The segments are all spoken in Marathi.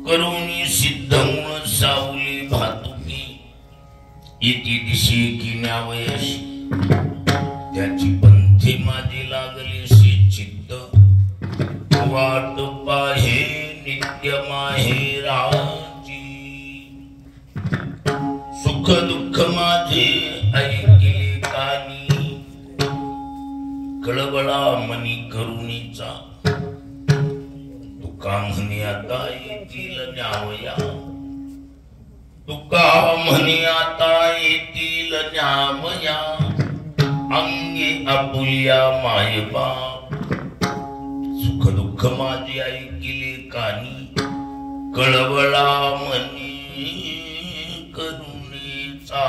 करुणी सिद्धमुळ सावली भातुकी इति दिशी किन्यावयशी त्याची पंथी माझी लागलीशी चित्त वाट पाहे नित्य माहेराची सुख दुःख माझे ऐकिले कानी कळवळा मनी करुणीचा तुका म्हणे आता येतील न्यावया तुका म्हणे आता येतील न्यावया अंगे आपुल्या मायबाप सुख दुःख माझे ऐकिले कानी कळवळा मनी करुणेचा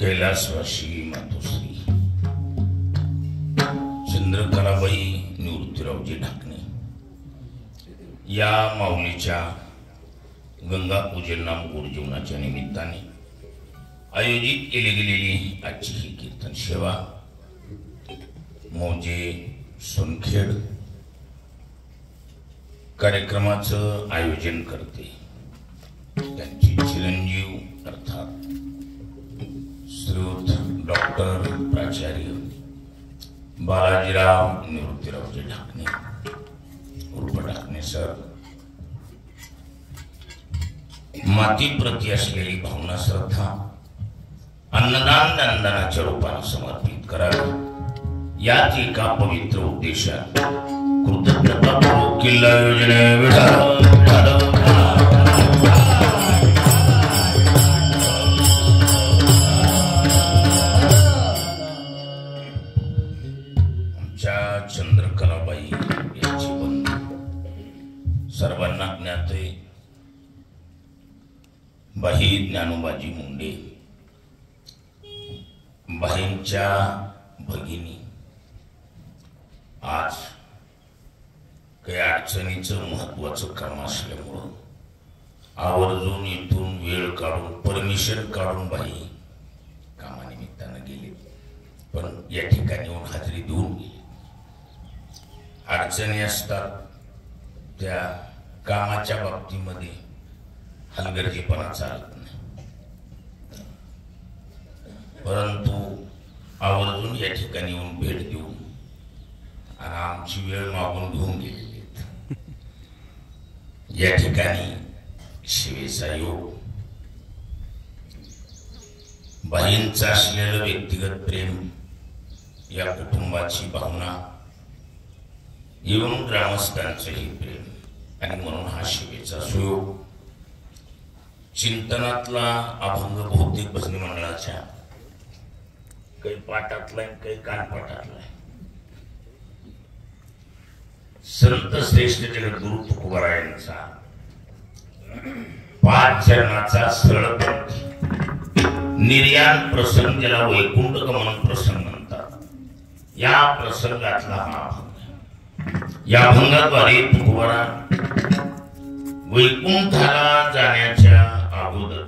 कैलासवासी मातोश्री चंद्रकलाबाई निवृत्तीरावजी ढाकणे या माऊलीच्या गंगा पूजन नाम गोड जीवनाच्या निमित्ताने आयोजित केली गेलेली आजची ही कीर्तन सेवा मौजे सोनखेड कार्यक्रमाचं आयोजन करते त्यांची चिरंजीव अर्थात श्रीयुत डॉक्टर प्राचार्य बालाजीराव निवृत्तीरावजी ढाकणे उर्फ ढाकणे सर मातीप्रती असलेली भावना श्रद्धा अन्नदान दानदानाच्या रूपाने समर्पित करावी याच एका पवित्र उद्देशात कृतज्ञतापूर्वक किल्ला योजने चंद्रकलाबाई यांची बंधू सर्वांना ज्ञात आहे बाई ज्ञानोबाजी मुंडे बाईंच्या भगिनी आज काही अडचणीचं महत्वाचं काम असल्यामुळं आवर्जून इथून वेळ काढून परमिशन काढून बाई कामानिमित्तानं गेले पण या ठिकाणी येऊन हाजरी देऊन गेली अडचणी असतात त्या कामाच्या बाबतीमध्ये हलगर्जीपणा चालत नाही परंतु आवर्जून या ठिकाणी येऊन भेट देऊन आणि आमची वेळ मागून घेऊन गेलेली या ठिकाणी शिवेचा योग बाईंचं असलेलं व्यक्तिगत प्रेम या कुटुंबाची भावना येऊन ग्रामस्थांचंही प्रेम आणि म्हणून हा शिवेचा सुयोग चिंतनातला अभंग बहुतेक भजनी मंडळाच्या काही पाठातला काही कानपाठातला संत श्रेष्ठ जगद्गुरु तुकोबारायांचा 5 चरणाचा सरळ पंथ निर्याण प्रसंग ज्याला वैकुंठ गमन प्रसंग म्हणतात या प्रसंगातला हा अभंग या अभंगाद्वारे तुकोबारा वैकुंठाला जाण्याच्या अगोदर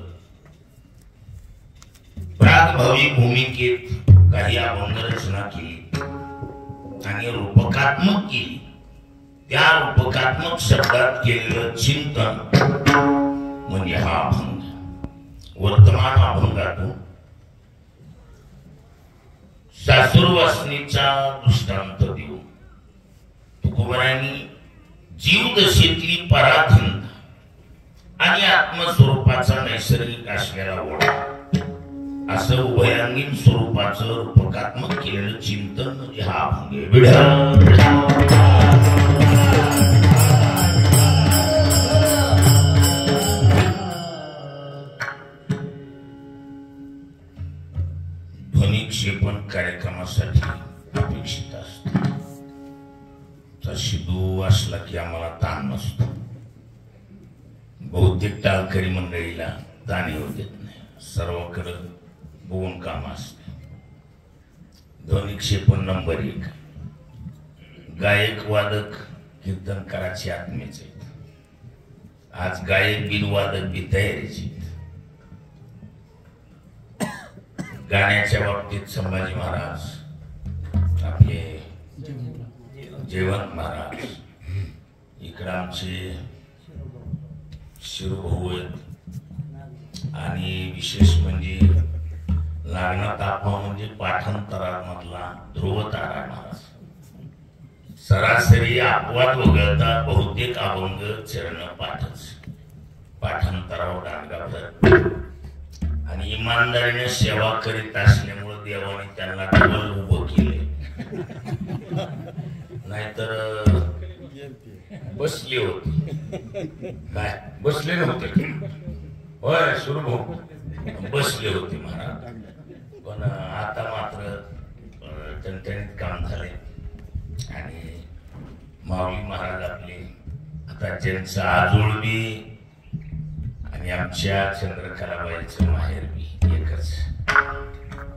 प्रागभावी भूमिकेत काही अभंग रचना केली आणि रूपकात्मक केली त्या रूपकात्मक शब्दात केलेलं चिंतन म्हणजे हा अभंग वर्तमान अभंगातून सासुरवासनीचा दृष्टांत देऊन तुकोबारांनी जीवदशेतली पराधीनता आणि आत्मस्वरूपाचा नैसर्गिक असलेला ओढा असं उभयांगीण स्वरूपाचं रूपकात्मक केलेलं चिंतन म्हणजे हा अभंग ध्वनिक्षेपण कार्यक्रमासाठी अपेक्षित असत तर शिदू असला की आम्हाला ताण नसतो बहुतेक टाळकरी मंडळीला ताण येऊ देत नाही सर्वकडे बघून काम असते ध्वनिक्षेपण नंबर 1 गायक वादक कीर्तनकाराची आत्मेच आहेत आज गायक बिन वादक बी तयारीची गाण्याच्या बाबतीत संभाजी महाराज आपले जयवंत महाराज, इकडे आमचे शिरूभाऊ आहेत आणि विशेष म्हणजे लागणार तापा म्हणजे पाठांतरामधला ध्रुवतारा महाराज. सरासरी अपवाद वगळता बहुतेक अभंग चरण पाठच, पाठांतरावर डांगा भर आणि इमानदारीने सेवा करीत असल्यामुळे देवाने त्यांना डबल उभं केले. नाहीतर बसले होते काय, बसले नव्हते होय सुरू बसले होते महाराज. पण आता मात्र टणटणीत काम झाले आणि माऊली महाराज आपले आता ज्यांचं आजोळ बी आणि आमच्या चंद्रकलाबाईचं माहेर बी एकच,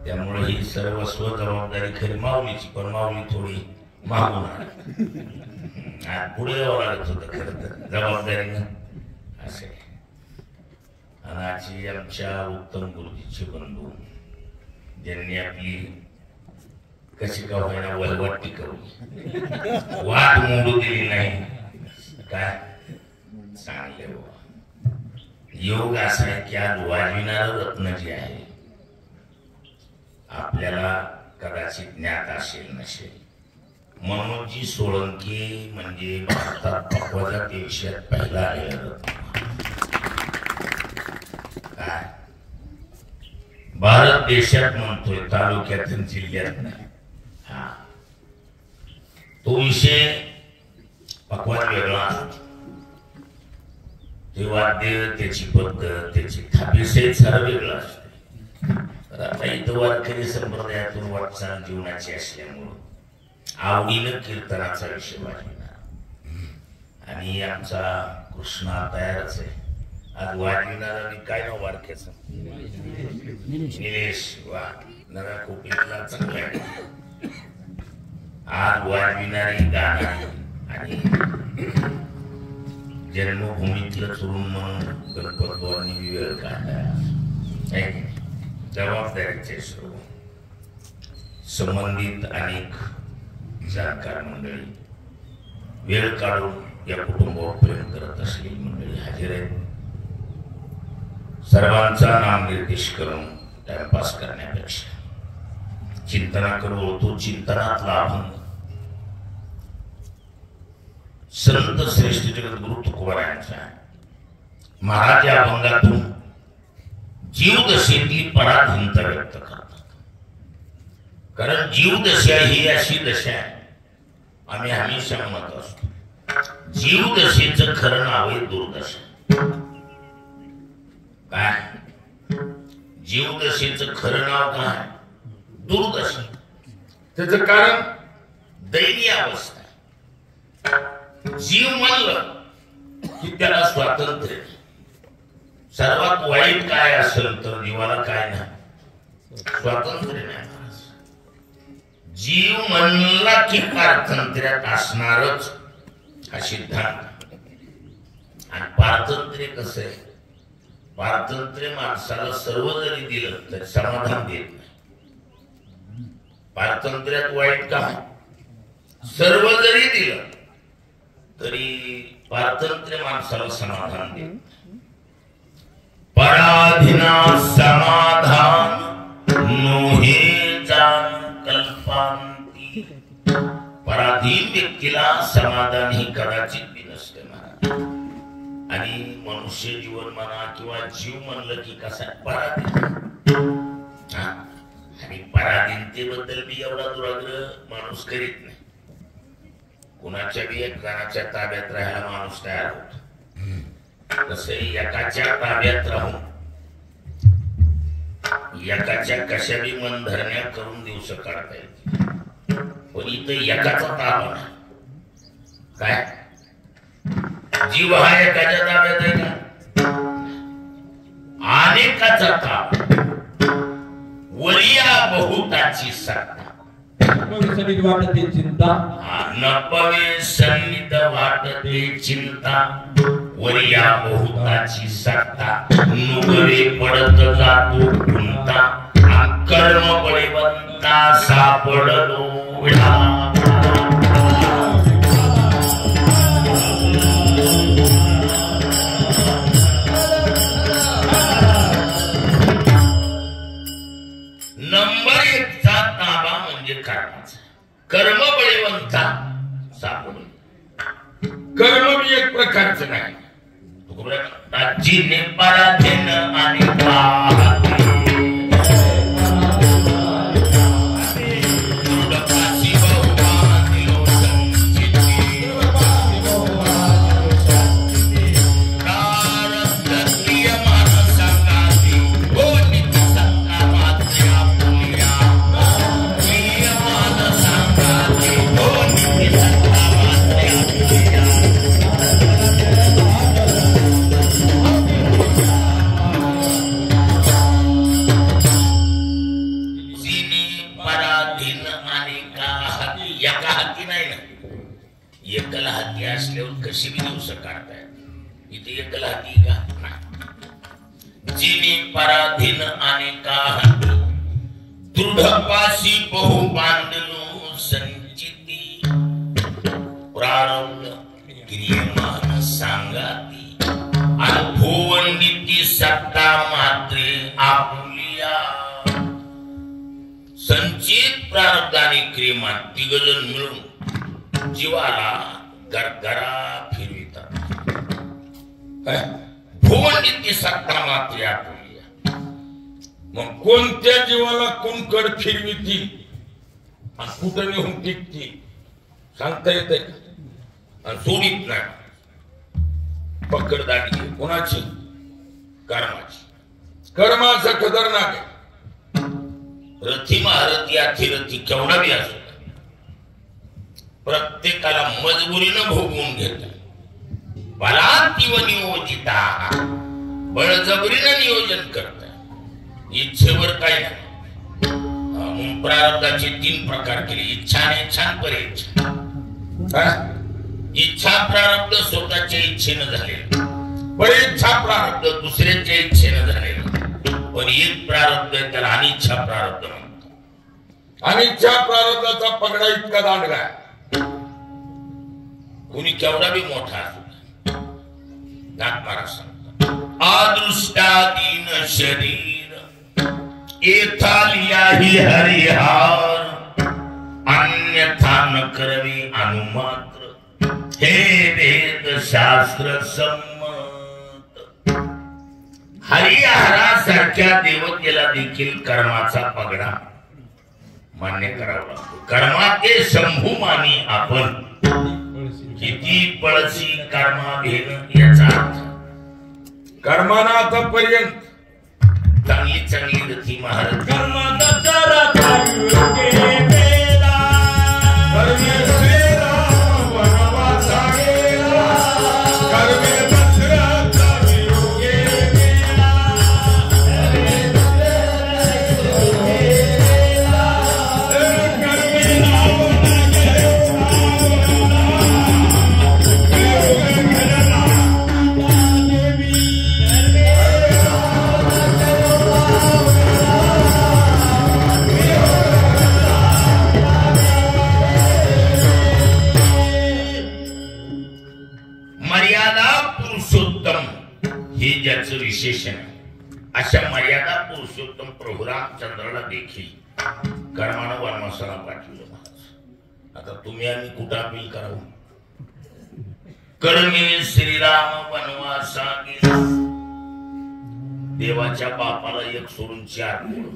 त्यामुळे ही सर्वस्व जबाबदारी खरी माऊलीची. पण माऊली थोडी मागून पुढे यावं लागत होतं खरं तर जबाबदारीनं असे. आणि आजी आमच्या उत्तम गुरुजीचे बंधू ज्यांनी आपली कशी का होईना वळवट टिकवली, वाट मोडू दिली नाही. काय चांगले योग असा आहे की आज वाजविणारं रत्न जे आहे आपल्याला कदाचित ज्ञात असेल नसेल. मनोजी सोळंकी म्हणजे भारतात पक्वाजात देशात पहिला आलेला रत्न. काय भारत देशात म्हणतोय, तालुक्यातून जिल्ह्यात नाही. हा तो विषय पक्वाज वेगळा असतो. ते वाद्य, त्याची पद्धत, त्याची थापीसही सारं वेगळं असतं. तर आता इथं वारकरी संप्रदायातून वाटचाल जीवनाची असल्यामुळं आवडीनं कीर्तनाचा विषय वाजविणार आणि आमचा कृष्णा तयारच आहे. आज वाजविणार आणि काय नाव वारक्याचं, निलेश. वा नव्या कोकणीतला चांगला आहे. आज वाजविणारी गाणं आणि जन्मभूमीतलं चुरून म्हणून गणपतवानी वेळ काढला. जबाबदारीचे सर्व संबंधित अनेक जाणकार मंडळी, वेळ काढून या कुटुंबावर प्रेम करत असलेली मंडळी हजर आहेत. सर्वांचा नामनिर्देश करून टाइमपास करण्यापेक्षा चिंतनाकडे तो चिंतनातला अभंग संत श्रेष्ठ जगद्गुरु तुकोबारायांचा महाराज या अभंगातून जीवदशेतली पराधीनता व्यक्त करतात. कारण जीवदशा ही अशी दशा आहे, आम्ही हमेशा म्हणत असतो, जीवदशेचं खरं नाव आहे दुर्दशा. काय जीवदशेचं खरं नाव काय? दुर्दशा. त्याचं कारण दैनीय अवस्था. जीव म्हणलं की त्याला स्वातंत्र्य. सर्वात वाईट काय असेल तर जीवाला काय नाही, स्वातंत्र्य नाही. जीव म्हणला की पारतंत्र्यात असणारच हा सिद्धांत. आणि पारतंत्र्य कसं आहे, पारतंत्र्य माणसाला सर्व जरी दिलं तरी समाधान देत नाही. पारतंत्र्यात वाईट काम, सर्व जरी दिलं तरी पारतंत्र्य माणसाला समाधान देत नाही. पराधीना समाधान नोहे जान कल्पांती. पराधीन व्यक्तीला समाधान ही कदाचित बी नसते. आणि मनुष्य जीवन म्हणा किंवा जीव म्हणलं की कसा पराधीन. आणि पराधीनतेबद्दल बी एवढा दुराग्रह माणूस करीत नाही. कुणाच्या बी एकाच्या ताब्यात राहायला माणूस तयार होतो. तसं एकाच्या ताब्यात राहून एकाच्या कशा बी मन धरण्या करून दिवस काढता येते. पण इथं एकाचा ताबा नाही. काय जीव हा एकाच्या ताब्यात आहे का? अनेकाचा ताबा. वरिया बहुताची सत्ता. सन्निध वाटते चिंता. नपवे सन्निध वाटते चिंता. वरिया बहुताची सत्ता. नुगरे पडत जातो गुंता. कर्म बळीवंता सापडलो. कर्म बळीवंता सापडून कर्म बी एक प्रकारचं नाही जिने पराधीन आणि एकला हाती असल्यावर कशी बी दिवस काढतायत इथे एकला हाती का जिने पराधीन आणि का दृढपाशी बहु बांधलो संचिती प्रारब्ध क्रियमान सांगाती आणि भुवंडिती सत्ता मात्रे आपुलिया संचित प्रारब्ध आणि क्रियमान तिघजण मिळून जीवाला गरगरा फिरवितात भुवंडिती सत्ता मात्र आपुलिया मग कोणत्या जीवाला कोणकड फिरवितील आणि कुठं नेऊन टिकतील सांगता येते आणि सोडित नाही पकडदाटी कोणाची कर्माची कर्माचा खतरनाक आहे रथी महारथी अथिरथी केवढा बी असो प्रत्येकाला मजबुरीनं भोगवून घेत बलातीव नियोजिता बळजबरीनं नियोजन करत इच्छेवर काय नाही प्रारब्धाचे 3 प्रकार केले इच्छा अनिच्छा परेच्छा इच्छा प्रारब्ध स्वतःच्या इच्छेनं झालेलं परेच्छा प्रारब्ध दुसऱ्याच्या इच्छेनं झालेलं पण एक प्रारब्ध त्याला अनिच्छा प्रारब्ध म्हणतात अनिच्छा प्रारब्धाचा पगडा इतका दांडगा आहे कुणी केवढा बी मोठा नाथ महाराज सांगतात अदृष्टादीन शरीर एथालिया ही हरिहार अन्यथा न करवी अनुमात्र हे वेद शास्त्र संमत हरिहरासारख्या देवतेला देखील कर्माचा पगडा मान्य करावा लागतो कर्माचे शंभूमानी आपण किती पळसी कर्मा भेन याचा अर्थ कर्माना आतापर्यंत चांगली चांगली रथी महाराज विशेषण अशा मर्यादा पुरुषोत्तम प्रभू रामचंद्राला देखील कर्मानं वनवासाला पाठवलं महाराज आता तुम्ही आम्ही कुठं अपील करावं कर्मे श्रीराम वनवासा गेला देवाच्या बापाला एक सोडून 4 पोरं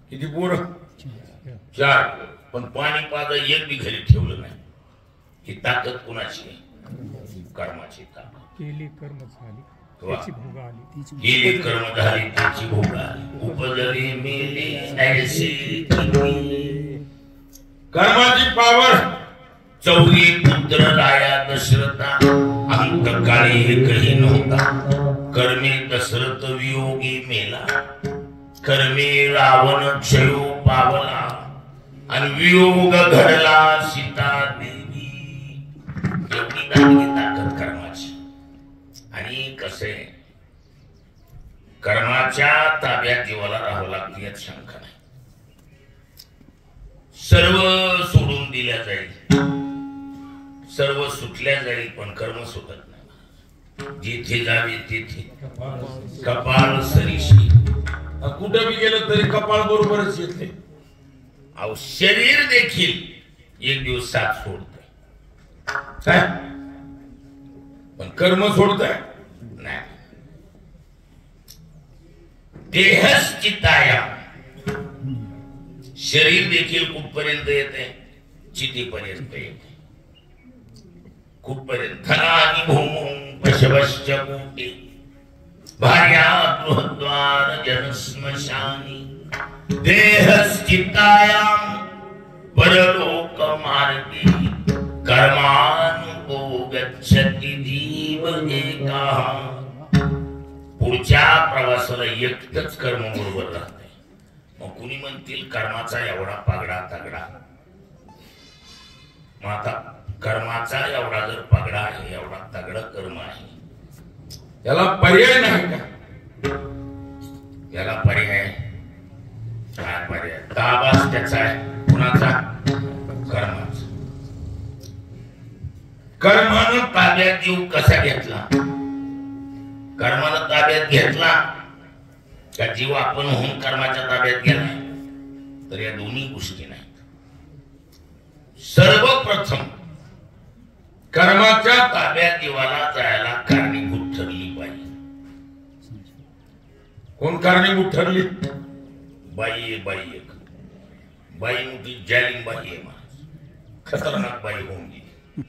किती पोरं 4 पण पाणी पाजा एक बी घरी ठेवलं नाही ही ताकद कुणाची कर्माची ताकद केली कर्म झाली गेली कर्म झाली त्याची भोग आली उपजली मेली ऐशी कर्माची पावर 4 पुत्र राया दशरथा अंतकाळी एकही नव्हता कर्मे दशरथ वियोगी मेला कर्मे रावण क्षयो पावला आणि वियोग घडला सीता देवी एवढी दांडगी ताकद कर्माची आणि कसे कर्माच्या ताब्यात जीवाला राहावं लागते यात शंका नाही सर्व सोडून दिल्या जाईल सर्व सुटल्या जाईल पण कर्म सुटत नाही जिथे जावे तिथे कपाळ सरीशी कुठे बी गेलं तरी कपाळ बरोबरच येते अहो शरीर देखील एक दिवस साथ सोडतोय काय, पण कर्म सोडतोय नाही. देहश्चित्ताया, शरीर देखील कुठपर्यंत येते, चितीपर्यंत येते. कुठपर्यंत? धनानि भूमि पशवश्च कूटे भार्या गृहद्वार जनस्मशानी देहश्चित्तायां परलोक मार्गे कर्मानुको गच्छति जीव एकः. पुढच्या प्रवासाला एकटच कर्म बरोबर राहते. मग कुणी म्हणतील कर्माचा एवढा पागडा तगडा. मग आता कर्माचा एवढा जर पगडा आहे, एवढा तगडा कर्म आहे, याला पर्याय नाही का? याला पर्याय काय? पर्याय ताबाच त्याचा आहे. कुणाचा? कर्माचा. कर्मानं ताब्यात जीव कसा घेतला? कर्मानं ताब्यात घेतला का जीव आपण होऊन कर्माच्या ताब्यात गेलाय? तर या दोन्ही गोष्टी नाहीत. सर्वप्रथम कर्माच्या ताब्यात जीवाला जायला कारणीभूत ठरली पाहिजे. कोण कारणीभूत ठरली? बाई. बाई मोठी जालिम बाई आहे, खतरनाक बाई होऊन गेली.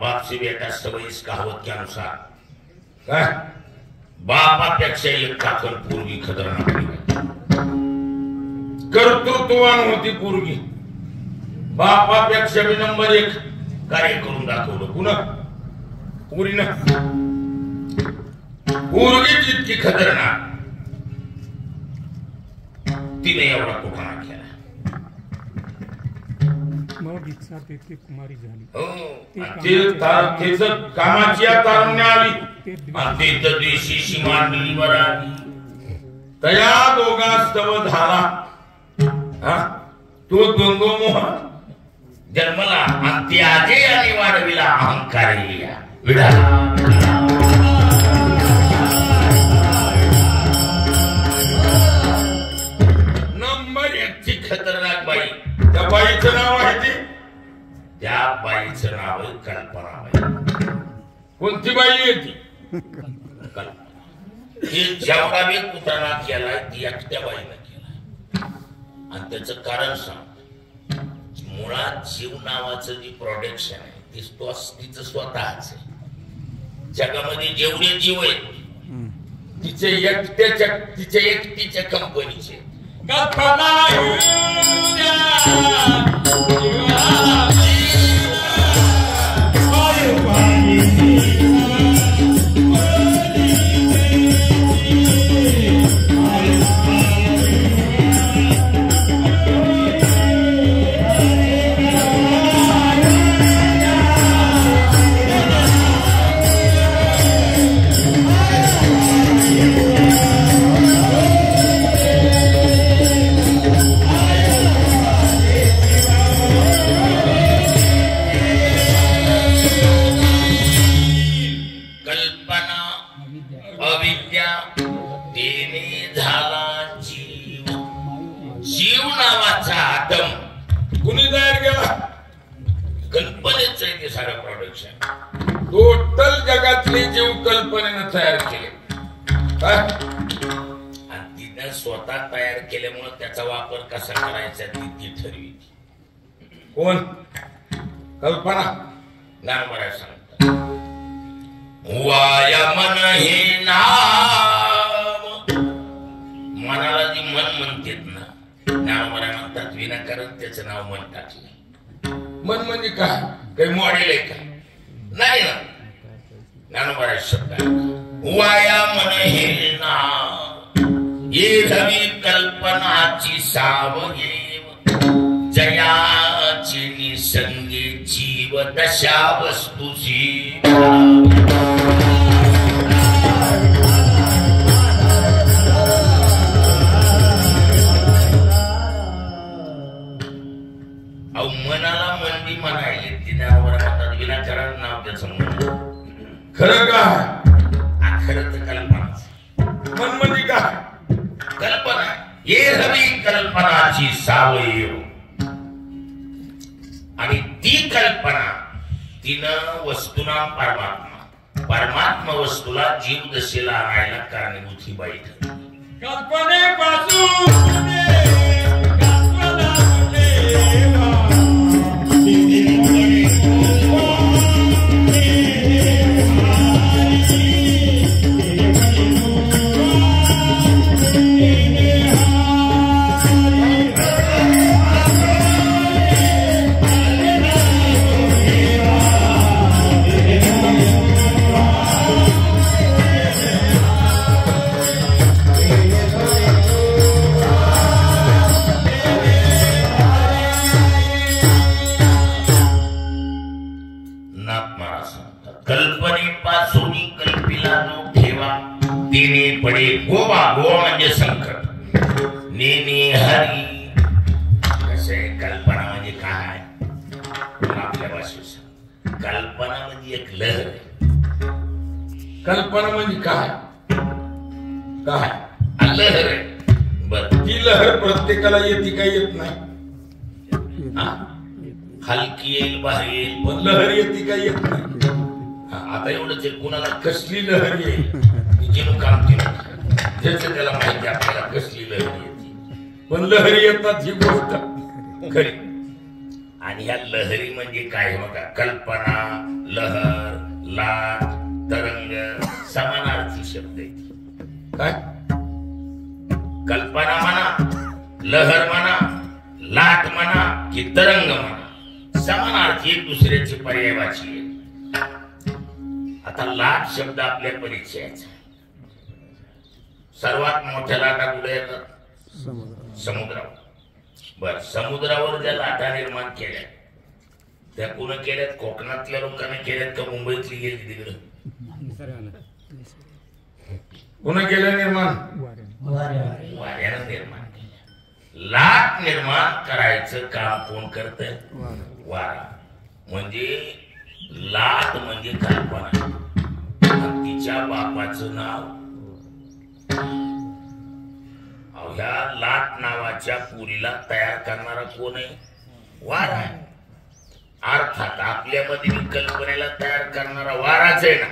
बाप से बेटा सवयीस कहावत के अनुसार काय, बापापेक्षा एक काकण पूर्वी खतरनाक कर्तृत्ववान होती पूर्वी. बापापेक्षा बी नंबर 1 कार्य करून दाखवलं. पुन्हा पुरीनं, पूर्वी जितकी खतरनाक, तिने एवढा कुठाना केला. कुमारी झाली. कामाची तारुण्य आली आणि ते देशीशी मांडली बराली. तया दोघास्तव झाला तो द्वंद्व मोह जन्मला आणि त्याजे आणि वाढविला अहंकार विढाला. नंबर 1 ची खतरनाक बाई. त्या बाईचं नाव आहे ते, त्या बाईचं नाव आहे कल्पनाबाई. कोणती बाई आहे ती? कल्पना. हे जेवढा मी कुटाणा केलाय ती एकट्या बाईनं केलाय. आणि त्याचं कारण सांग. मुळात जीव नावाचं जी प्रोडक्शन आहे तिचं स्वतःच आहे. जगामध्ये जेवढे जीव आहेत तिच्या एकटीच्या कंपनीचे. टोटल जगातले जीव कल्पनेनं तयार केले आणि तिने स्वतः तयार केल्यामुळे त्याचा वापर कसा करायचा ती ठरवी. कोण? कल्पना. ज्ञानोबा सांगतात वाया मन हे नाम. मनाला जी मन म्हणतात ना, ज्ञानोबा म्हणतात विनाकारण त्याचं नाव मन टाकले. मन म्हणजे काय? काही मॉडेल आहे का? नाही ना. ज्ञानोबा शब्द वाया मन हे नाम ये रवी कल्पनाची सावयेव जयाची निसंगी जीव दशा वस्तूची. मनाला मंदी म्हणायले तिने म्हणतात विनाकारण नाव त्याचं म्हण. खरं का? खरं तर कल्पना. मन म्हणजे काय? कल्पना. ये रवी कल्पनाची सावयव. आणि ती कल्पना तिनं वस्तूना परमात्मा, परमात्मा वस्तूला जीव दशेला आणायला कारणीभूत ही बाई ठरली. कल्पनेपासून पडे गोवा, गोवा म्हणजे संकट. नेने हरी कसे कल्पना म्हणजे काय आपल्या भाषेत कल्पना म्हणजे एक लहर. कल्पना म्हणजे काय काय लहर आहे. बर ती लहर प्रत्येकाला येते काय येत नाही. हलकी येईल भारी येईल पण लहर येते काय येत नाही. आता एवढंच कुणाला कसली लहर येईल जेणू काम केलं ज्याचं त्याला माहिती आपल्याला कसली लहर येते. पण लहरी येतात ही गोष्ट खरी. आणि ह्या लहरी म्हणजे काय बघा, कल्पना, लहर, लाट, तरंग समानार्थी शब्द आहेत. काय कल्पना म्हणा, लहर म्हणा, लाट म्हणा की तरंग म्हणा, समानार्थी एक दुसऱ्याची पर्यायवाची आहे. आता लाट शब्द आपल्या परिचयाचा. सर्वात मोठ्या लाटा कुठे येतात? समुद्रावर. बर समुद्रावर ज्या लाटा निर्माण केल्या त्या कुणा केल्यात? कोकणातल्या लोकांनी केल्यात का मुंबईतली गेली तिकडे? कुणा केल्या निर्माण? वाऱ्यानं निर्माण केल्या. लाट निर्माण करायचं काम कोण करतंय? वारा. म्हणजे लाट म्हणजे कल्पना. तिच्या बापाचं नाव ह्या लाट नावाच्या पुरीला तयार करणारा कोण आहे? वारा आहे. अर्थात आपल्यामध्ये कल्पनेला तयार करणारा वाराच आहे ना.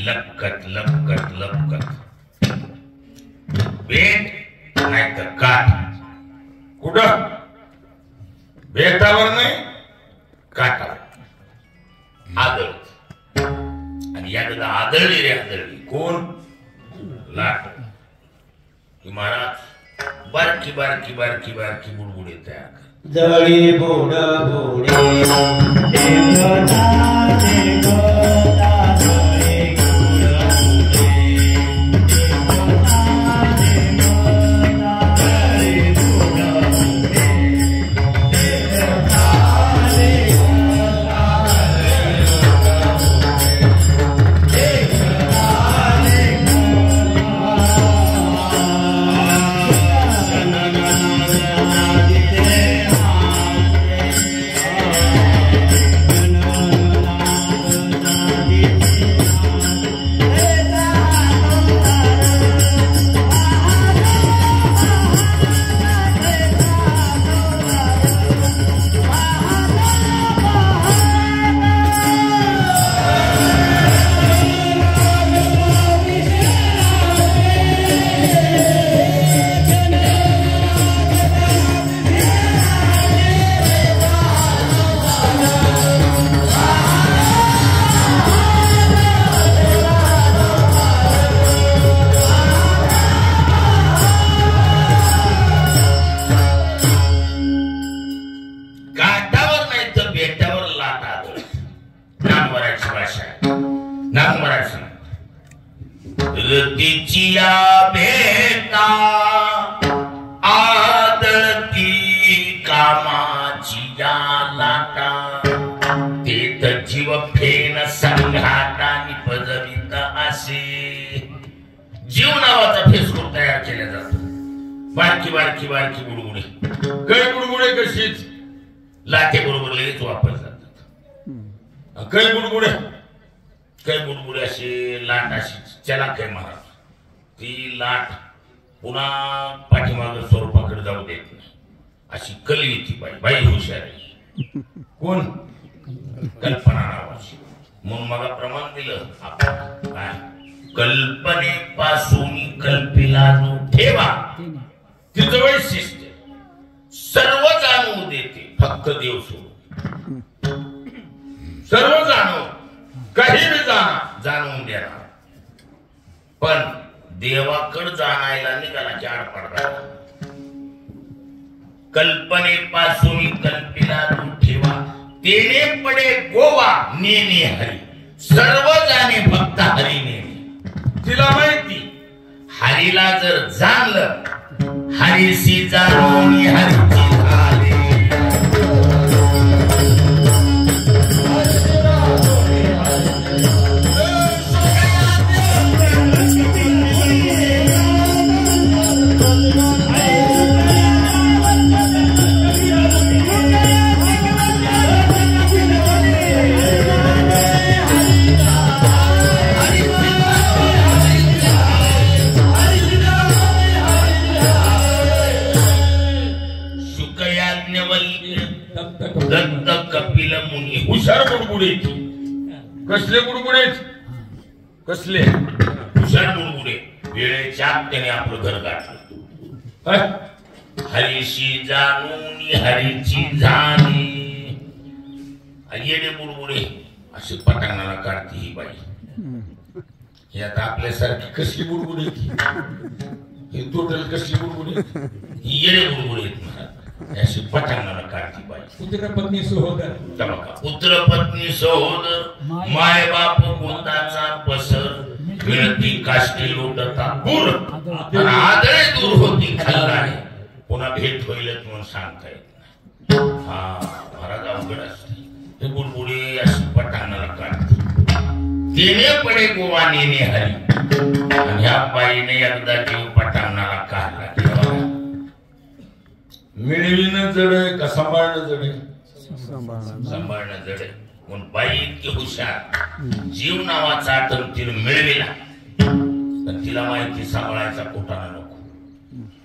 लपकत लपकत लपकत बेट नाही तर काठ. कुठं? बेटावर नाही काठावर आदळत. आणि याकडे आदळली रे आदळली. कोण? लाट. महाराज बारकी बारकी बारकी बारकी बुडबुडे तयार कर. जळी बुड बुडे नावाची या लाटा तेत जीव फेन संघाटा निपजवित असे जीव नावाचा फेसबुक तयार केला जातो बारकी बारकी बारकी बुडबुडे कै बुडबुडे कशीच लाटे बरोबर लगेच वापरले जातात कै बुडबुडे असे लाट अशी त्याला काय महाराज ती लाट पुन्हा पाठीमाग स्वरूपाकडे जाऊ देत नाही अशी कलवी ती बाई हुशार आहे कोण कल्पना नावाची म्हणून मला प्रमाण दिलं आपण काय कल्पनेपासून कल्पीला जो ठेवा तिचं वैशिष्ट्य सर्व जाणवू देते फक्त देव सोडून सर्व जाणव काही बी जाणवून देणार पण देवाकडे जाणायला निघाला की आड पडला कल्पनेपासून कल्पीला तू ठेवा तेने पडे गोवा नेने हरी सर्व जाणे फक्त हरी नेने तिला माहिती हरीला जर जाणलं हरीशी जाणून हरीची झाले दत्त कपिल मुनी हुशार बुडबुडे कसले बुडबुडे कसले हुशार बुडबुडे वेळेच्या त्याने आपलं घर गाठलं हरीशी जाणून हरीची झाली येणे बुडबुडे अशी पटांगणाला काढते ही बाई ही आता आपल्यासारखी कसली बुडबुडे ही टोटल कसली बुडबुडे ही येणे बुडबुडे अशी पटांगणाला काढती बाई पुत्र पत्नी सहोदर पुत्र पत्नी सहोदर माय बाप कुंताचा पसर मिळती काष्टी लोटता पूर आदळे दूर होती खल्लाने पुन्हा भेट होईलच म्हणून सांगता येत नाही हा महाराज अवघड असते हे बुडबुडे अशी पटांगणाला काढते तेने पडे गोवा नेने हरी आणि ह्या बाईने एकदा जीव पटांगणाला काढला तेव्हा मिळविणं जड आहे का सांभाळणं जड आहे सांभाळणं जड आहे म्हणून बाई इतकी हुशार जीव नावाचा आठवण तिने मिळविला पण तिला माहिती सांभाळायचा कोटाना नको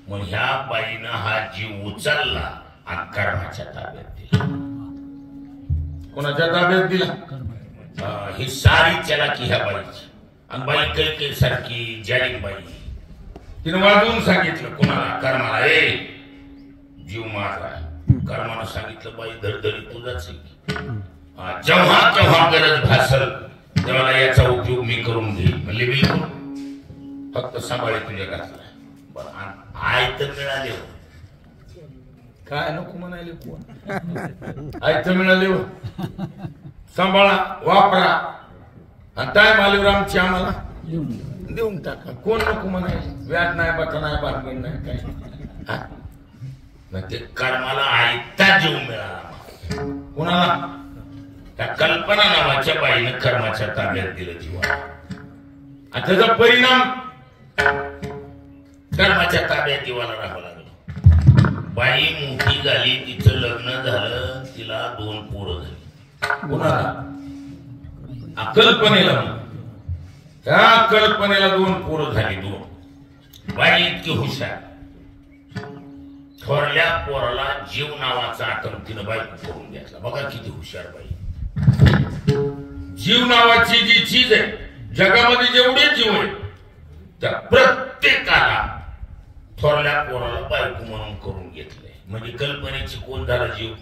म्हणून ह्या बाईनं हा जीव उचलला आणि कर्माच्या ताब्यात दिला कोणाच्या ताब्यात दिला ही सारी चलाकी ह्या बाईची आणि बाई कैके सारखी जाईन बाई तिने वाजवून सांगितलं कोणाला कर्माला ए जीव माझा कर्मानं सांगितलं बाई धडधडी तुझाच आहे जेव्हा केव्हा गरज भासल तेव्हा याचा उपयोग मी करून घेईन म्हणले बिलकुल फक्त सांभाळे तुझ्या घरातला बरं आय तर मिळाले काय नको म्हणाले कोण आयतं मिळाले सांभाळा वापरा आणि टाइम आल्यावर आमची आम्हाला देऊन टाका कोण नको म्हणाले व्याज नाही बटा नाही बारगेन नाही काय ते कर्माला आयता जीव मिळाला कुणाला त्या कल्पना नावाच्या बाईनं कर्माच्या ताब्यात दिलं जीवाला आणि त्याचा परिणाम कर्माच्या ताब्यात जीवाला राहावं लागलं बाई मोठी झाली तिचं लग्न झालं तिला 2 पोरं झाली कुणाला कल्पनेला त्या कल्पनेला 2 पोरं झाली 2 बाई इतकी हुशार थोरल्या पोराला जीव नावाचा आतंक तिनं बायको करून घेतला बघा किती हुशार बाई जीव नावाची जी चीज आहे जगामध्ये जेवढे जीव आहे त्या प्रत्येकाला थोरल्या पोराला बायको म्हणून करून घेतलंय म्हणजे कल्पनेची कोण झाला जीव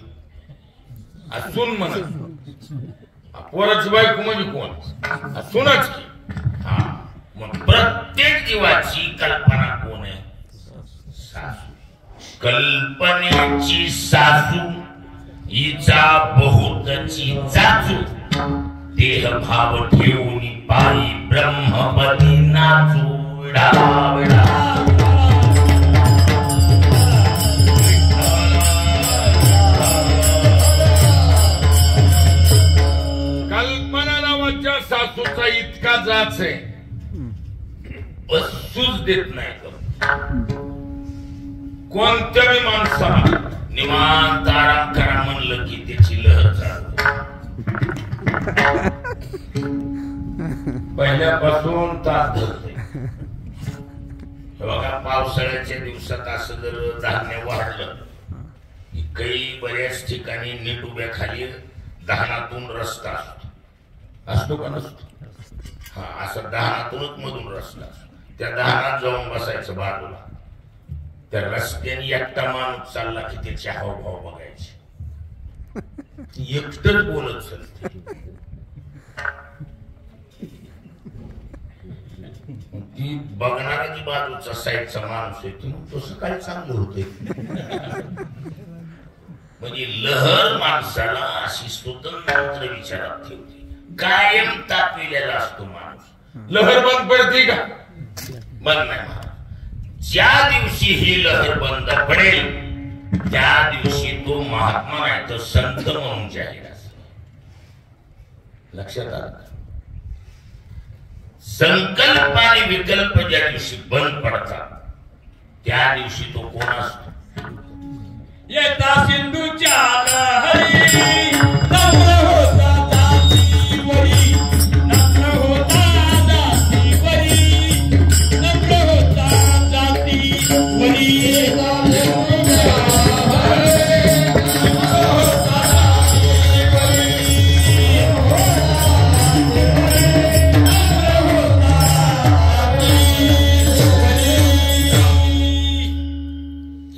असून म्हणा पोराची बायको म्हणजे कोण असूनच की हा मग प्रत्येक जीवाची कल्पना कोण आहे सासू कल्पनेची सासू हिचा बहुतची चाचू देह भाव ठेवून पायी ब्रह्मपदी नाचू डावडा जाच आहे सूज देत नाही. कोणत्याही माणसाला निवांत आराम करा म्हणलं की त्याची लहर चालू. पहिल्यापासून तास धरते. बघा पावसाळ्याच्या दिवसात असं जर धान्य वाढलं की काही बऱ्याच ठिकाणी नीट उभ्या खाली दहानातून रस्ता असतो का नसतो? हा, असं दहानातूनच मधून रस्ता असतो. त्या दहानात जाऊन बसायचं बाजूला. त्या रस्त्याने एकटा माणूस चालला की त्याचे हावभाव बघायचे. एकटच बोलत चालते. ती बघणारा जी बाजूचा साईडचा माणूस आहे ती तो सकाळी चांगलं होते. म्हणजे लहर माणसाला अशी स्वतंत्र विचारात ठेवते. कायम तापलेला असतो माणूस. लहर बंद पडते का? बंद नाही. ज्या दिवशी ही लहर बंद पडेल त्या दिवशी तो महात्मा नाही तर संत म्हणून जाहीर असेल. लक्षात आलं? संकल्प आणि विकल्प ज्या दिवशी बंद पडतात त्या दिवशी तो कोण असतो? येता सिंधूच्या लहरी नम्र होता जातीवरी, नम्र होता जातीवरी, नम्र होता जातीवरी.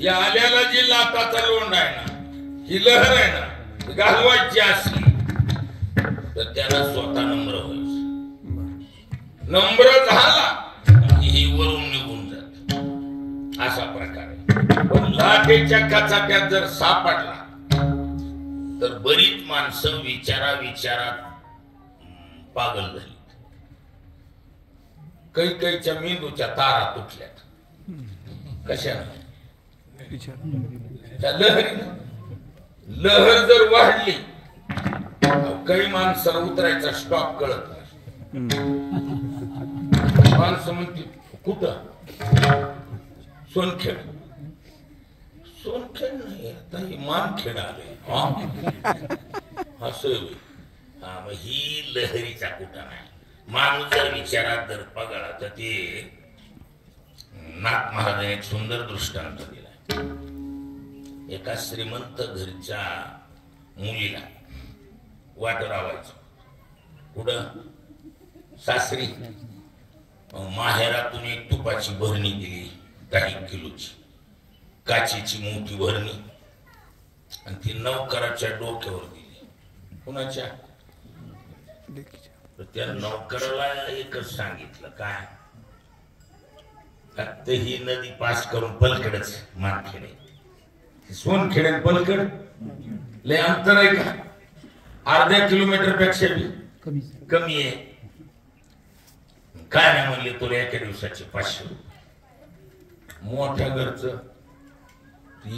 आल्याला जी लाटाचा लोंड आहे ना, ही लहर आहे ना, घालवायची असली तर त्याला स्वतः नम्र व्हायचं. नम्र झाला की ही वरून निघून जात. असा प्रकार आहे. पण लाटेच्या कचाट्यात जर सापडला तर बरीच माणसं विचारात पागल झाली. कैच्या मेंदूच्या तारा तुटल्यात. कशाने? लहर जर वाढली काही माणसाला उतरायचा स्टॉप कळत नाही. माणसं म्हणते कुठं? सोनखेड. सोनखेड नाही, आता ही मानखेड आले. असं हा, मग ही लहरीचा कुठं नाही. माणूस जर विचारात जर पगळा तर ते नाथ महाराजांनी एक सुंदर दृष्टांत दिला. एका श्रीमंत घरच्या मुलीला वाट रावायचं. कुठं? सासरी. माहेरातून एक तुपाची भरणी दिली 10 किलोची, काचेची मोठी भरणी, आणि ती नौकराच्या डोक्यावर दिली. कुणाच्या? त्या नौकराला एकच सांगितलं काय? फक्त ही नदी पास करून पलकडच मानखेडे. सोनखेड आणि पलकड लय अंतर आहे का? अर्ध्या किलोमीटर पेक्षा कमी आहे. काय नाही म्हणले तुला एका दिवसाचे 500 रुपये. मोठ्या घरचं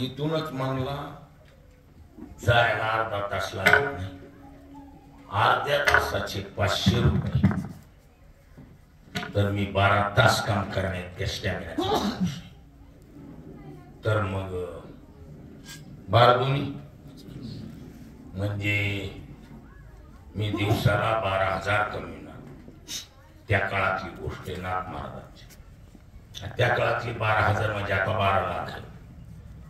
इथूनच म्हणला जायला अर्धा तास लागत नाही. अर्ध्या तासाचे 500 रुपये. तर मी 12 तास काम करण्यात स्टॅमिना. तर मग 12 दुनी म्हणजे मी दिवसाला 12,000 कमविणार. त्या काळातली गोष्ट आहे नाथ महाराजांची. त्या काळातली 12,000 म्हणजे आता 12 लाख आहे.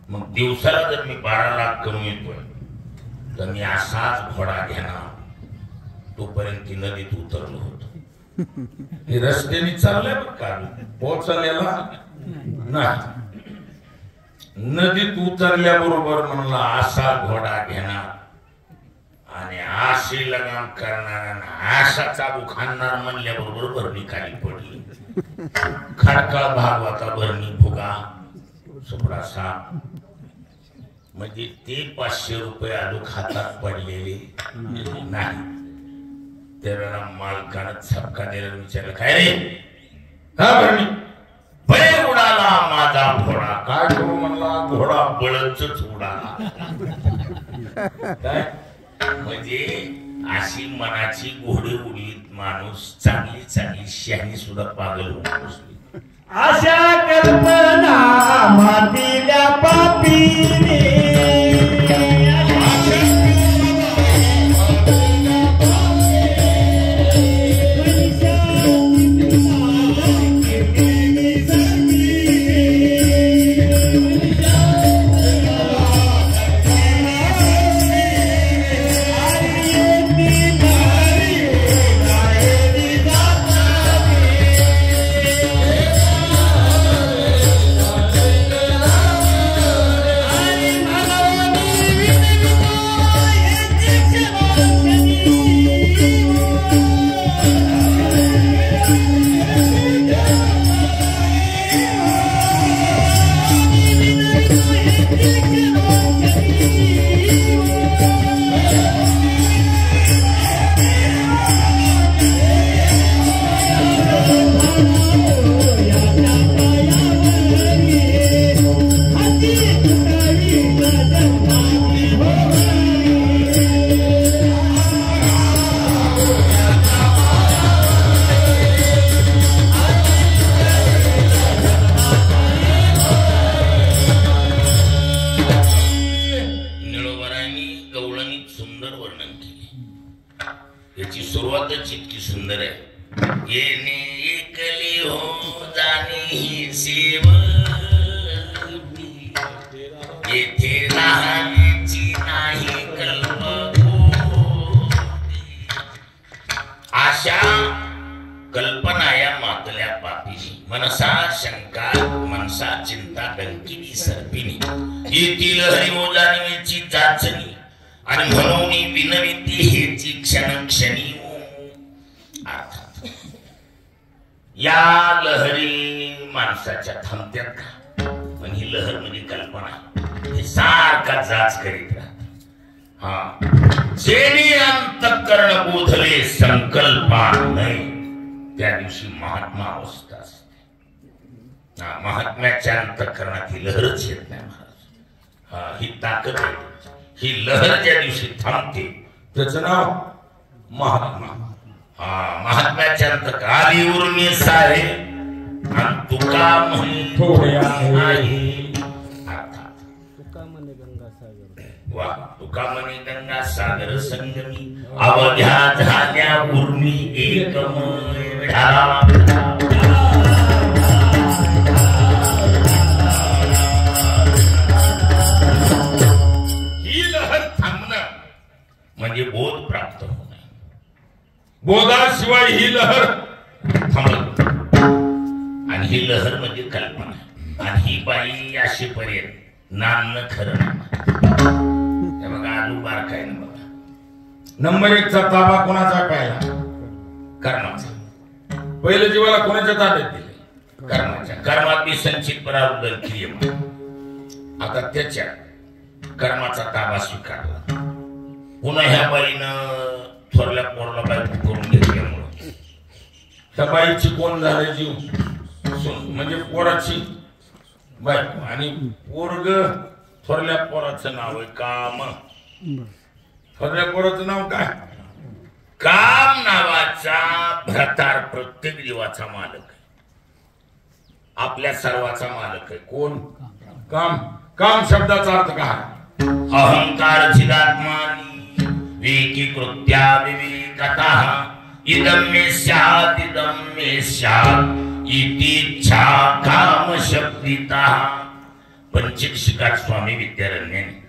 मग दिवसाला जर मी 12 लाख कमवितोय तर मी असाच घोडा घेणार. तोपर्यंत ती नदीत उतरलो होतो. हे रस्त्याने चाललंय बघ का, पोहोचलेला नाही. नदीत उतरल्याबरोबर म्हणला असा घोडा घेणार आणि अशी लगाम करणार, असा चाबू खाणार म्हणल्याबरोबर भरणी खाली पडली. खडकाळ भाग होता. भरणी फुगा सुपडा साप. म्हणजे ते 500 रुपये अजून हातात पडलेले नाही. त्याला मालकानं छपका द्यायला विचारलं काय रे? हा भरणी बळे उडाला माझा घोडा. काय करू म्हणला? घोडा बळच उडाला. काय म्हणजे अशी मनाची घोडे उडीत माणूस चांगली चांगली शहाणी सुद्धा पागल होऊन बसली. अशा कल्पना मातील्या पापीने याची सुरुवातच इतकी सुंदर आहे. येणे एकले हो जाणे ही सेव येथे राहण्याची नाही अशा कल्पना या मातल्या पापीनी मनसा शंका मनसा चिंता डंकिनी सर्पिनी येथील हरिमोजानीची चाचणी आणि म्हणून विनविती हेची क्षण क्षणी. अर्थात या लहरी माणसाच्या थांबत्यात का, पण ही लहर म्हणजे कल्पना हे सारखा जाच करीत राहत. हा जेणे अंतःकरण बोधले संकल्पा नाही त्या दिवशी महात्मा अवस्था असते. महात्म्याच्या अंतःकरणात ही लहरच येत नाही महाराज. हा ही ताकद आहे. ही लहर ज्या दिवशी थांबते त्याचं नाव महात्मा. हा महात्म्याच्या अंतःकरणाली उर्मी सारे आणि तुका म्हणे थोडे आहे. अर्थात तुका म्हणे गंगा सागर वा तुका म्हणे गंगा सागर संगमी अवध्या झाल्या उर्मी एकमय ढाला. म्हणजे बोध प्राप्त होणे. बोधाशिवाय ही लहर थांबत आणि ही लहर म्हणजे कल्पना. आणि ही बाई अशी पर्यंत नान खरं नाही. बघा आलू बार काय ना बघा. नंबर 1 चा ताबा कोणाचा पाहिला? कर्माचा. पहिलं जीवाला कोणाच्या ताब्यात दिले? कर्माच्या. कर्मात मी संचित पराबद्दल क्रियम. आता त्याच्या कर्माचा ताबा स्वीकारला. पुन्हा ह्या बाईनं थोरल्या पोरला बायको करून घेतल्यामुळं त्या बाईची कोण झाले जीव म्हणजे पोराची बायको. आणि पोरग थोरल्या पोराचं नाव आहे काम. थोरल्या पोराचं नाव काय? काम नावाचा भ्रतार प्रत्येक जीवाचा मालक आहे. आपल्या सर्वाचा मालक आहे कोण? काम. काम शब्दाचा अर्थ काय? अहंकार चिदात्मानी वेकी कृत्या विवेकतः इदं मे स्यात् इदं मे स्यात् इति इच्छा काम शब्दितः. पंचित शिकार स्वामी विद्यारण्याने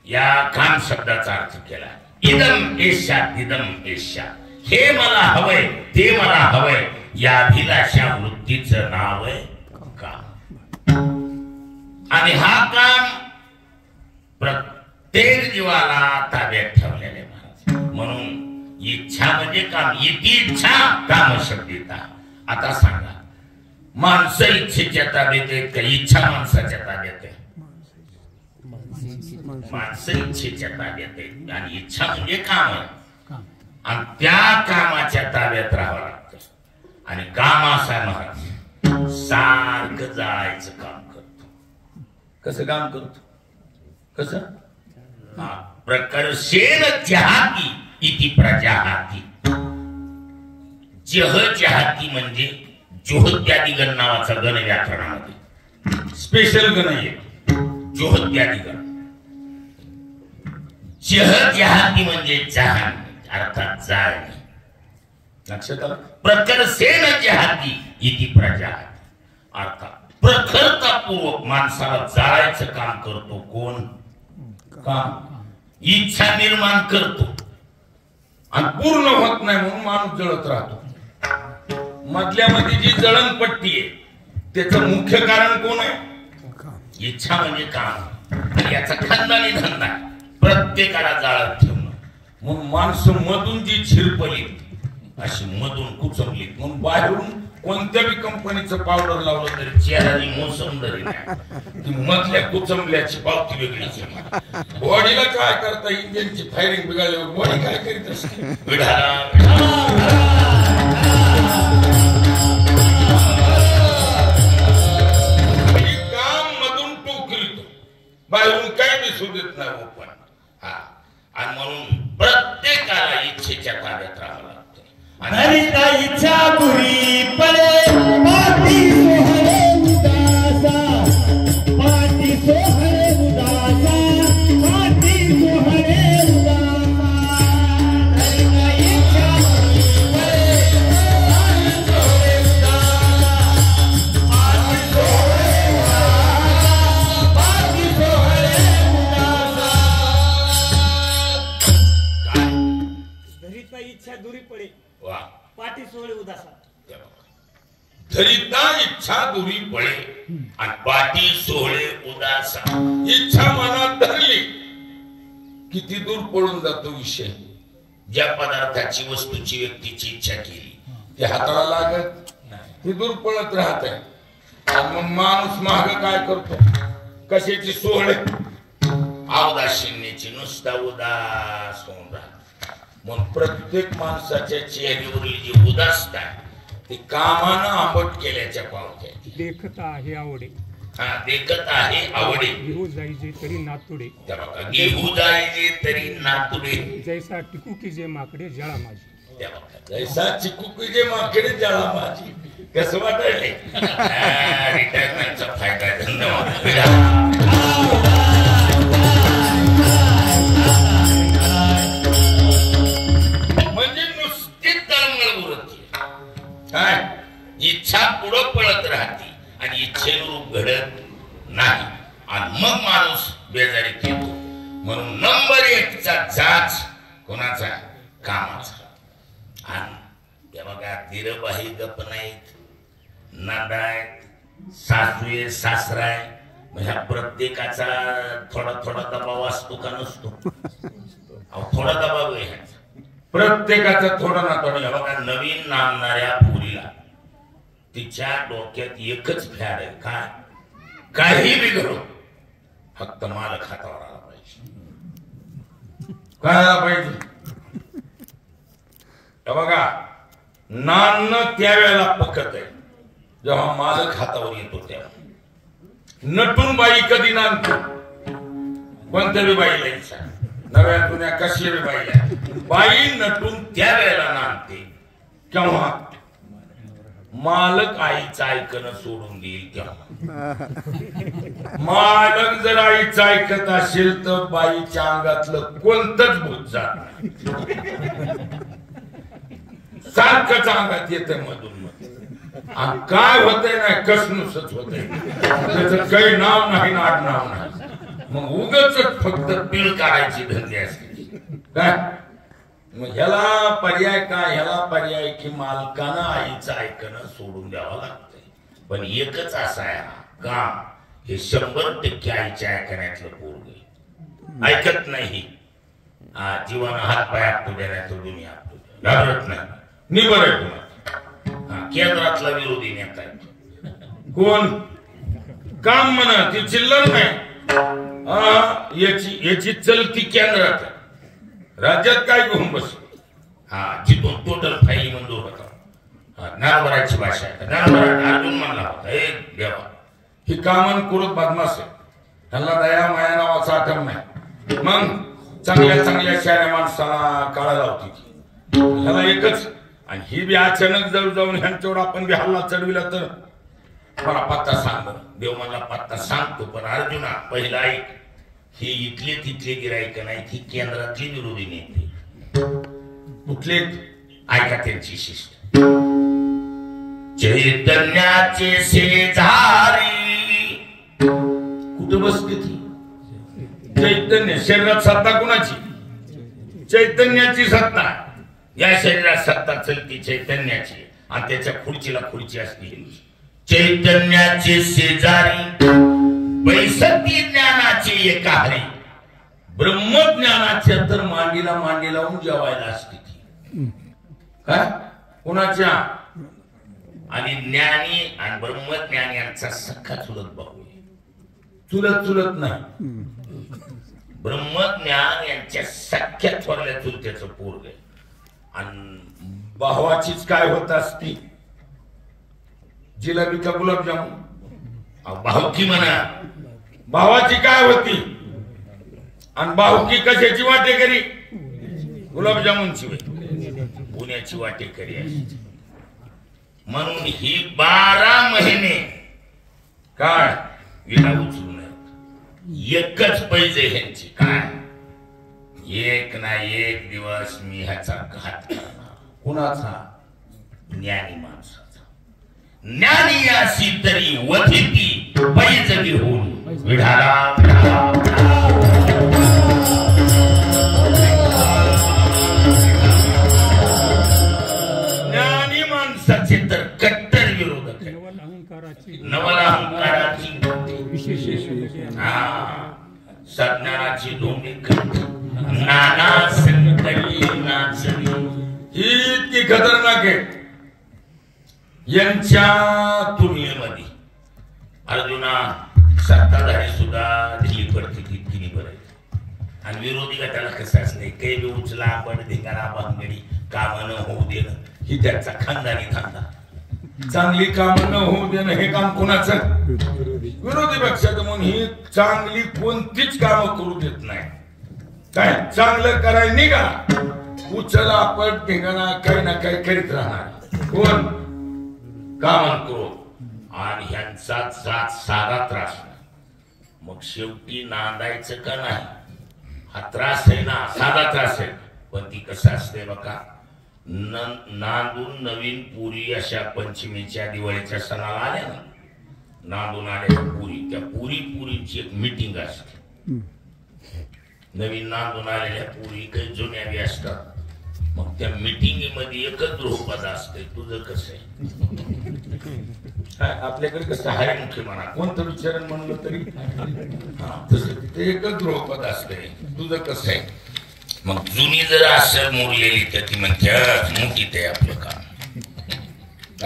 या काम शब्दाचा अर्थ केला. इदं एस्यात् इदं एस्यात्. हे मला हवंय ते मला हवंय या अभिलाषा वृत्तीचं नाव आहे काम. आणि हा काम प्रत्येक जीवाला ताब्यात ठेवलेले महाराज. म्हणून इच्छा म्हणजे काम. इति इच्छा काम शब्दिता. आता सांगा माणसं इच्छेच्या ताब्यात आहेत का इच्छा माणसाच्या ताब्यात आहे? माणसं इच्छेच्या ताब्यात आहेत आणि इच्छा म्हणजे काम आहे. आणि त्या कामाच्या ताब्यात राहावं लागतं. आणि काम असा महाराज सारखं जायचं काम करतो. कसं काम करतो? कसं? प्रकर्षेण त्यागी इति प्रजाहाती. जह जहाती म्हणजे जोहत्यादी गण नावाचा गण व्याकरणामध्ये स्पेशल गण आहे. जोहत्यादी गण. जह जहाती म्हणजे जहान अर्थात जाळणे. लक्षात आलं. प्रकरसेन जहाती इति प्रजाहाती अर्थात प्रखरतापूर्वक माणसाला जाळायचं काम करतो कोण. काम इच्छा निर्माण करतो आणि पूर्ण होत नाही म्हणून माणूस जळत राहतो. मधल्यामध्ये जी जळणपट्टी आहे त्याचं मुख्य कारण कोण आहे. इच्छा म्हणजे काम. याचा खानदानी धंदा प्रत्येकाला जाळत ठेवणं. म्हणून माणसं मधून जी झिरपली अशी मधून कुचमली. म्हणून बाहेरून कोणत्याही कंपनीचं पावडर लावलं तरी चेहऱ्याची मोसम जरी नाही ती मधल्या कुचमल्याची पावती वेगळीच. बॉडीला काय करता इंजिनची फायरिंग बिघडल्यावर बॉडी काय करीत असते. काम मधून टोकरीतो बाहेरून काही दिसू देत नाही ओपन. हा आणि म्हणून प्रत्येकाला इच्छेच्या कार्यात राहावं लागतं. हरिता इच्छा पुरी पडे पाटी सोहरे उदासा पाटी सोहरे उदासा पाटी सोहरे उदासा हरिता इच्छा पुरी पडे पाटी सोहरे उदासा पाटी सोहरे उदासा पाटी सोहरे उदासा. हरिता इच्छा दुरी पडे पाटी सोहळे उदासा. धरिता इच्छा दुरी पळे आणि पाटी सोहळे उदासा. इच्छा मनात धरली किती दूर पळून जातो विषय. ज्या पदार्थाची वस्तूची व्यक्तीची इच्छा केली ते हाताला लागत ती दूर पळत राहत आहे. मग माणूस माग काय करतो. कशाची सोहळे अवदाशिन्याची नुसता उदास होऊन राहत. मग प्रत्येक माणसाच्या चेहऱ्यावरली जी उदासता ती कामानं आंबट केल्याच्या पावत्या. देखत आहे आवडे. हा देखत आहे आवडे. घेऊ जायचे तरी नातुडे. घेऊ जायचे तरी नातुडे. जैसा टिकू की जे माकडे जळा माझी. जैसा चिकू की जे माकडे जळा माझी. कसं वाटायले. रिटायरमेंटचा फायदा. धन्यवाद. काय इच्छा पुढं पळत राहते आणि इच्छेनुरूप घडत नाही आणि मग माणूस बेजारी घेतो. म्हणून नंबर 1चा जाच कोणाचा कामाचा. आणि त्या बघा धीरबाई गप नाहीत नादायत सासूये सासराय. ह्या प्रत्येकाचा थोडा थोडा दबाव असतो का नसतो. थोडा दबाव आहे प्रत्येकाचा थोडा ना थोडा. बघा नवीन नांदणाऱ्या पोरीला तिच्या डोक्यात एकच फॅड आहे. काय काही बिघडो फक्त मालक हातावर आला पाहिजे. काय आला पाहिजे. बघा नांदणं त्यावेळेला पकत आहे जेव्हा मालक हातावर येतो तेव्हा. नटून बाई कधी नांदतो. कोणत्या बी बाईला इच्छा नव्या जुन्या कशी बी बाईला बाई नटून त्यावेळेला नांदते केव्हा मालक आईचं ऐकणं सोडून देईल तेव्हा. मालक जर आईचं ऐकत असेल तर बाईच्या अंगातलं कोणतंच भूत जात नाही. सारखंच अंगात येतं मधून मध्ये. आणि काय होतंय नाही कसनुसच होतंय. त्याचं काही नाव नाही नाड नाव नाही. मग उगाच फक्त पीळ काढायची धंदे असते. काय मग ह्याला पर्याय काय. ह्याला पर्याय की मालकानं आईचं ऐकणं सोडून द्यावं लागतंय. पण एकच असा आहे हा काम हे 100% आईच्या ऐकण्यातलं पोरग ऐकत नाही. जीवन हात पाय आपटू देण्यात दुनिया आपटू घाबरत नाही. निबर आहे तुम्हाला. केंद्रातला विरोधी नेता आहे कोण. काम म्हणा ती चिल्लर नाही. याची चलती केंद्रात आहे. राज्यात काय घेऊन बस. जिथून टोटल फायली मंजूर होता. नारबराची भाषा आहे. अर्जुन म्हणला होता हे देवा ही कामन कुरत बदमाश आहे. ह्याला दया माया नावाचा आठवण नाही. मग चांगल्या चांगल्या शहऱ्या माणसाला काळा लावती ह्याला एकच. आणि ही बी अचानक जवळ जाऊन ह्यांच्यावर आपण बी हल्ला चढविला तर मला पत्ता सांग. देव मला पत्ता सांगतो, पण अर्जुना पहिला ऐक, हे इथले तिथले गिराईक नाही, ही केंद्रातली विरोधी नेते कुठले ऐका त्यांची शिस्त. चैतन्याचे शेजारी कुठं बसते ती? चैतन्य शरीरात सत्ता कुणाची? चैतन्याची सत्ता. या शरीरात सत्ता चलती चैतन्याची, आणि त्याच्या खुर्चीला खुर्ची असते. चैतन्याचे शेजारी बैसती ज्ञानाचे एकाहारी. ब्रह्मज्ञानाच्या तर मांडीला मांडी लावून जेवायला असते ती. काय कुणाच्या? आणि ज्ञानी आणि ब्रह्मज्ञानी यांचा सख्खा चुलत भाऊ. चुलत चुलत नाही, ब्रह्मज्ञान यांच्या सख्या थोरल्या चुलत्याचं पोरग. आणि भावाचीच काय होत असती? जिलेबी का गुलाबजामुन? भावकी म्हणा. भावाची काय होती? आणि भावकी कशाची वाटेकरी? गुलाबजामुनची पुण्याची वाटेकरी असते. म्हणून ही 12 महिने काय विना उचलू नये. एकच पैजे ह्यांची काय? एक ना एक दिवस मी ह्याचा घात करणार. कुणाचा? ज्ञानी माणसाचा. ज्ञानी अशी तरी वथिती पैजली होऊन विढाला. ज्ञानी माणसाचे तर कट्टर विरोधक आहे. नवल अहंकाराची सज्ञानाची दोन्ही नाना संकटी नाचली. ही इतकी खतरनाक आहे. यांच्या तुलनेमध्ये अर्जुना सत्ताधारी सुद्धा ढिली पडते तितकी बरं. आणि विरोधी गटाला कसं असते, काही बी उचला आपण धिंगाणा भांगडी काम न होऊ देणं ही त्यांचा खानदानी धंदा. चांगली काम न होऊ देणं हे काम कोणाचं? विरोधी पक्षाचं. म्हणून ही चांगली कोणतीच कामं करू देत नाही. काय चांगलं करायला निघा, उचला आपण धिंगाणा काही ना काही करीत राहणार. कोण? कामन करू. आणि ह्यांचा जात साधा त्रास. मग शेवटी नांदायचं का नाही? हा त्रास आहे ना, साधा त्रास आहे. पण ती कसं असते बघा, नांदून नवीन पुरी अशा पंचमीच्या दिवाळीच्या सणाला आल्या ना, नांदून आल्या पुरी, त्या पुरीची एक मीटिंग असते. नवीन नांदून आलेल्या पुरी काही जुन्या बी असतात. मग त्या मीटिंगमध्ये एकच द्रुपद असते. तुझं कसं आहे? आपल्याकडे कसं हरिमुखी म्हणा, कोणतं विचारण म्हणलं तरी तसं तिथे एकच द्रुपद असते. तुझं कसं आहे? मग जुनी जर असं मोडलेली तर ती म्हणते मुठीत आहे आपलं काम.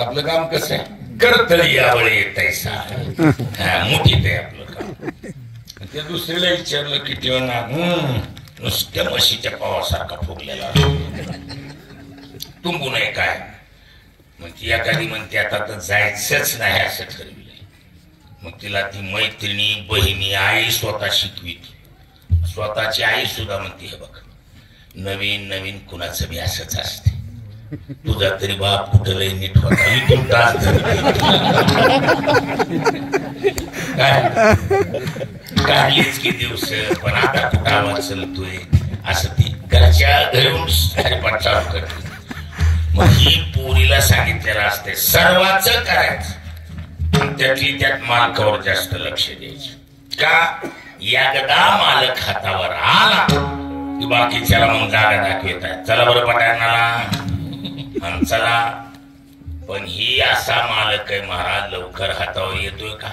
आपलं काम कसं आहे? करतळी यावळे येत आहे. मुठीत आहे आपलं काम. त्या दुसऱ्याला विचारलं की तेव्हा नुसत्या म्हशीच्या पावासारखा फुगलेला तुंबू नये काय? मग ती एखादी म्हणते आता तर जायचंच नाही असं ठरविलंय. मग तिला ती मैत्रिणी बहिणी आई स्वतः शिकवित. स्वतःची आई सुद्धा म्हणते हे बघ, नवीन नवीन कुणाचं बी असंच असते. तुझा तरी बाप कुठं लय नीट होता, इथून तास काढलीच की दिवस, पण आता कुठं आवाज चलतोय असं ती घरच्या घरून हरिपाठ चालू करते. मग ही पोरीला सांगितलेलं असते सर्वांच करायचं, पण त्यातली त्यात मालकावर जास्त लक्ष द्यायचं. का? एकदा मालक हातावर आला की बाकीच्याला मग जागा दाखवत आहे. चला बरं पटायला चला. पण ही असा मालक आहे महाराज, लवकर हातावर येतोय का?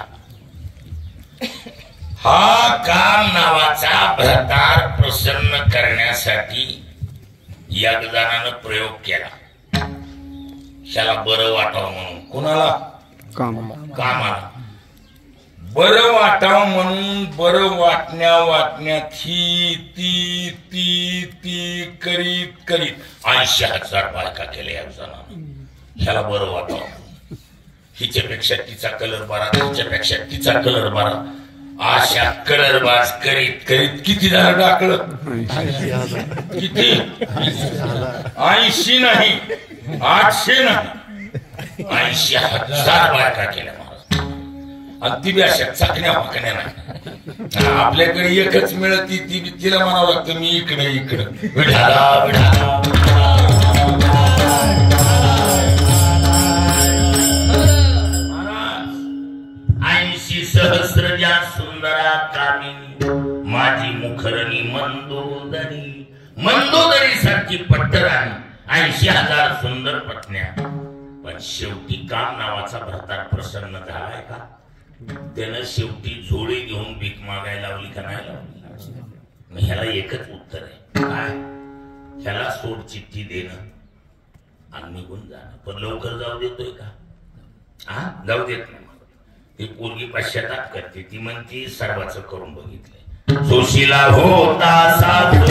हा काम नावाचा भ्रतार प्रसन्न करण्यासाठी एकजणानं प्रयोग केला. त्याला बरं वाटावं म्हणून. कोणाला? कामाला बरं वाटावं म्हणून. बरं वाटण्यात ही ती ती ती करीत करीत 80,000 बायका केल्या एकजणानं. ह्याला बरं वाटावं. हिच्यापेक्षा तिचा कलर बरा, तिच्यापेक्षा तिचा कलर बरा. अशा कलरबाज करीत करीत किती झालं टाकलं? किती? 80 नाही, 800 नाही, 80,000 बायका केल्या महाराज. आणि ती बी अशा चाकण्या वाकण्या नाही. आपल्याकडे एकच मिळती, ती तिला म्हणावं लागतं मी इकडे इकडे विढाला विढाला. 80 सहस्र ज्या सुंदरा कामिनी माझी मुखरणी मंदोदरी. मंदोदरी सारखी पट्टराणी 80,000 सुंदर पत्न्या. पण शेवटी काम नावाचा भरतार प्रसन्न झालाय का? त्यानं शेवटी जोडी घेऊन भीक मागायला लावली का नाही लावली? ह्याला एकच उत्तर आहे, काय? ह्याला सोड चिठ्ठी देणं आणि निघून जाणं. पण लवकर जाऊ देतोय का? हा, जाऊ देत नाही. ती पोरगी पश्चाताप करते, ती म्हणती सर्वांचं करून बघितलंय. सुशीला होता साधू